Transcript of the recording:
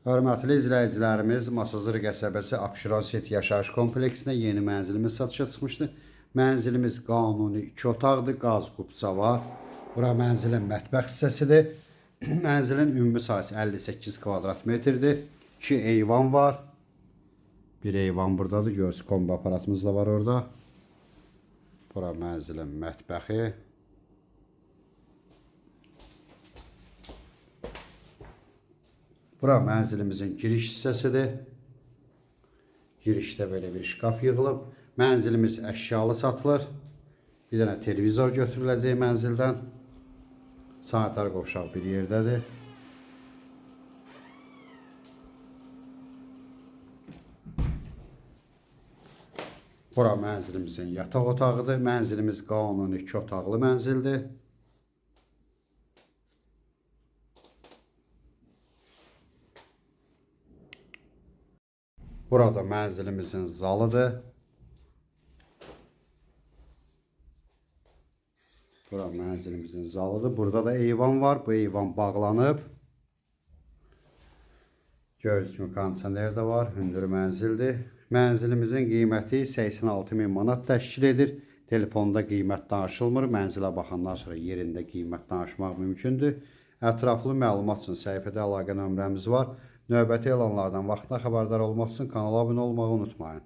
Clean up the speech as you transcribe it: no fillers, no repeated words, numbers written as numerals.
Hörmətli izləyicilərimiz, Masazır qəsəbəsi Abşeron yaşayış kompleksində yeni mənzilimiz satışa çıxmışdı. Mənzilimiz qanuni 2 otaqdır, qaz qubça var. Bura mənzilin mətbəx hissəsidir. Mənzilin ümumi sahəsi 58 kvadrat metrdir. 2 eyvan var. Bir eyvan buradadır. Görürsünüz, kombi aparatımız da var orada. Bura mənzilin mətbəxi. Bura mənzilimizin giriş hissəsidir. Girişdə belə bir şkaf yığılıb. Mənzilimiz əşyalı satılır. Bir dənə televizor götürüləcək mənzildən. Sanitar qovşaq bir yerdədir. Bura mənzilimizin yataq otağıdır. Mənzilimiz qanuni 2 otaqlı mənzildir. Burada mənzilimizin zalıdır. Bura mənzilimizin zalıdır. Burada da eyvan var. Bu eyvan bağlanıb. Görürsünüz ki, kondisioner də var. Hündür mənzildir. Mənzilimizin qiyməti 86.000 manat təşkil edir. Telefonda qiymət danışılmır. Mənzilə baxandan sonra yerində qiymət danışmaq mümkündür. Ətraflı məlumat üçün səhifədə əlaqə nömrəmiz var. Növbəti elanlardan vaxtında xəbərdar olmaq üçün kanala abunə olmağı unutmayın.